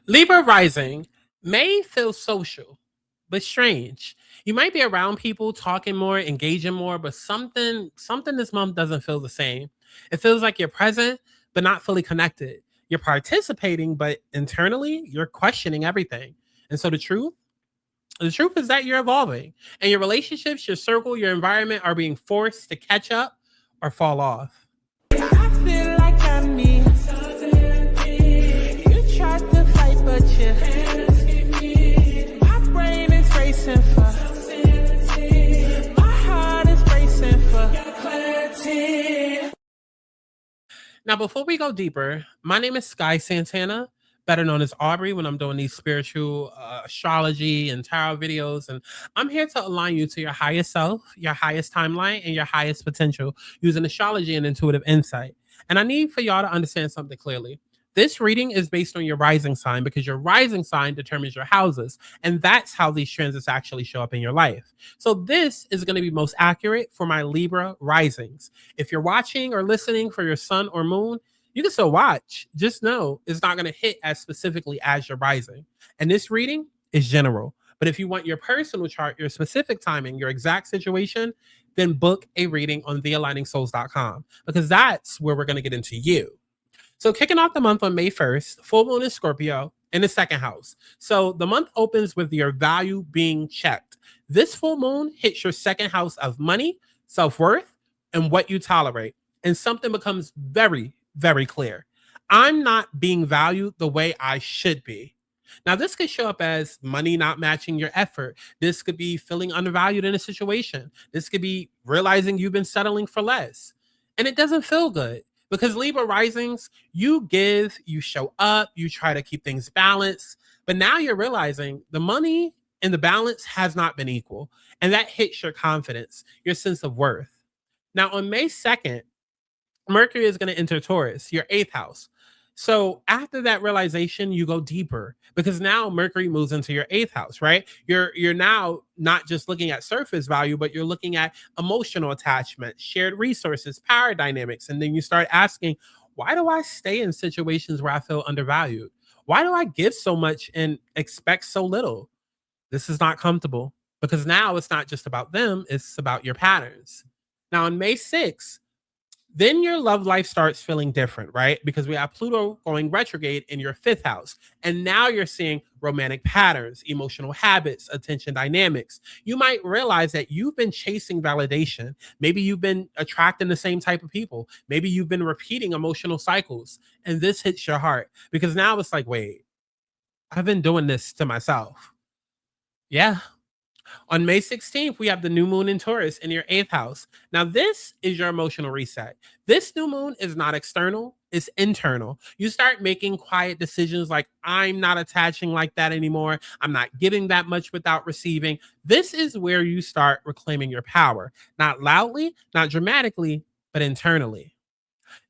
Libra rising may feel social, but strange. You might be around people, talking more, engaging more, but something this month doesn't feel the same. It feels like you're present, but not fully connected. You're participating, but internally, you're questioning everything. And so the truth is that you're evolving, and your relationships, your circle, your environment are being forced to catch up or fall off. I feel like I need something. You tried to fight, but you can't escape me. My brain is racing for sanity. My heart is racing for clarity. Now, before we go deeper, my name is Santana, better known as Aubrey, when I'm doing these spiritual astrology and tarot videos. And I'm here to align you to your highest self, your highest timeline, and your highest potential using astrology and intuitive insight. And I need for y'all to understand something clearly. This reading is based on your rising sign because your rising sign determines your houses. And that's how these transits actually show up in your life. So this is going to be most accurate for my Libra risings. If you're watching or listening for your sun or moon, you can still watch. Just know it's not going to hit as specifically as your rising. And this reading is general. But if you want your personal chart, your specific timing, your exact situation, then book a reading on thealigningsouls.com because that's where we're going to get into you. So kicking off the month on May 1st, full moon in Scorpio in the second house. So the month opens with your value being checked. This full moon hits your second house of money, self-worth, and what you tolerate. And something becomes very, very clear. I'm not being valued the way I should be. Now, this could show up as money not matching your effort. This could be feeling undervalued in a situation. This could be realizing you've been settling for less. And it doesn't feel good because Libra risings, you give, you show up, you try to keep things balanced. But now you're realizing the money and the balance has not been equal. And that hits your confidence, your sense of worth. Now, on May 2nd, Mercury is going to enter Taurus, your eighth house. So after that realization, you go deeper because now Mercury moves into your eighth house, right? You're now not just looking at surface value, but you're looking at emotional attachment, shared resources, power dynamics. And then you start asking, why do I stay in situations where I feel undervalued? Why do I give so much and expect so little? This is not comfortable because now it's not just about them, it's about your patterns. Now on May 6th, then your love life starts feeling different, right? Because we have Pluto going retrograde in your fifth house. And now you're seeing romantic patterns, emotional habits, attention dynamics. You might realize that you've been chasing validation. Maybe you've been attracting the same type of people. Maybe you've been repeating emotional cycles. And this hits your heart because now it's like, wait, I've been doing this to myself. Yeah. On May 16th, we have the new moon in Taurus in your eighth house. Now, this is your emotional reset. This new moon is not external, it's internal. You start making quiet decisions like, I'm not attaching like that anymore. I'm not giving that much without receiving. This is where you start reclaiming your power, not loudly, not dramatically, but internally.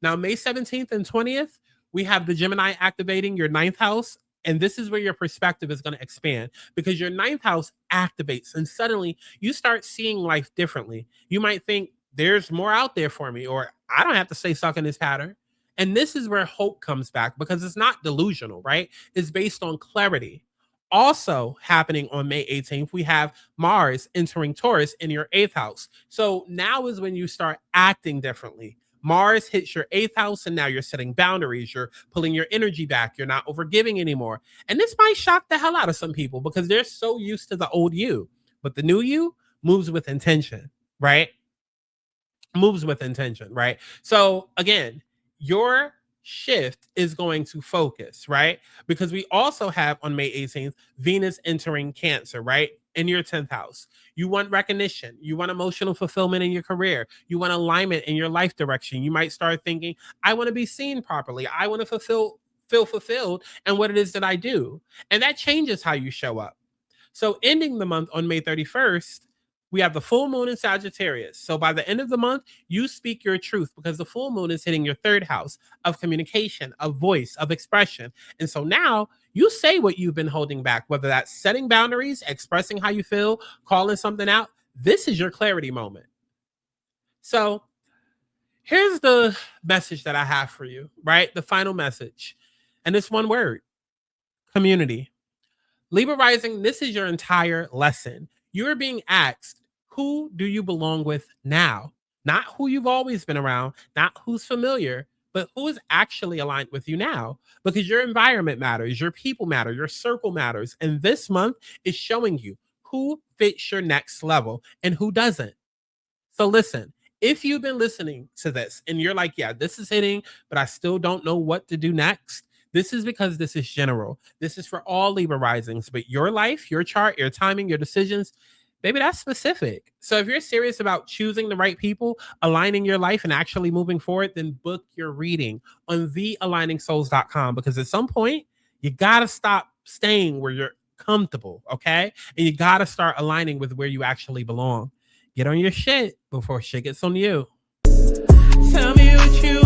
Now, May 17th and 20th, we have the Gemini activating your ninth house. And this is where your perspective is going to expand because your ninth house activates and suddenly you start seeing life differently. You might think there's more out there for me, or I don't have to stay stuck in this pattern. And this is where hope comes back because it's not delusional, right? It's based on clarity. Also happening on May 18th, we have Mars entering Taurus in your eighth house. So now is when you start acting differently. Mars hits your eighth house, and now you're setting boundaries. You're pulling your energy back. You're not overgiving anymore. And this might shock the hell out of some people because they're so used to the old you. But the new you moves with intention, right? Moves with intention, right? So again, your shift is going to focus, right? Because we also have on May 18th, Venus entering Cancer, right? In your 10th house. You want recognition. You want emotional fulfillment in your career. You want alignment in your life direction. You might start thinking, I want to be seen properly. I want to feel fulfilled in what it is that I do. And that changes how you show up. So ending the month on May 31st, we have the full moon in Sagittarius. So by the end of the month, you speak your truth because the full moon is hitting your third house of communication, of voice, of expression. And so now you say what you've been holding back, whether that's setting boundaries, expressing how you feel, calling something out. This is your clarity moment. So here's the message that I have for you, right? The final message. And it's one word: Community. Libra rising, this is your entire lesson. You're being asked, who do you belong with now? Not who you've always been around, not who's familiar, but who is actually aligned with you now. Because your environment matters, your people matter, your circle matters. And this month is showing you who fits your next level and who doesn't. So listen, if you've been listening to this and you're like, yeah, this is hitting, but I still don't know what to do next, this is because this is general. This is for all Libra risings, but your life, your chart, your timing, your decisions, baby, that's specific. So if you're serious about choosing the right people, aligning your life, and actually moving forward, then book your reading on thealigningsouls.com, because at some point, you got to stop staying where you're comfortable, okay? And you got to start aligning with where you actually belong. Get on your shit before shit gets on you. Tell me what you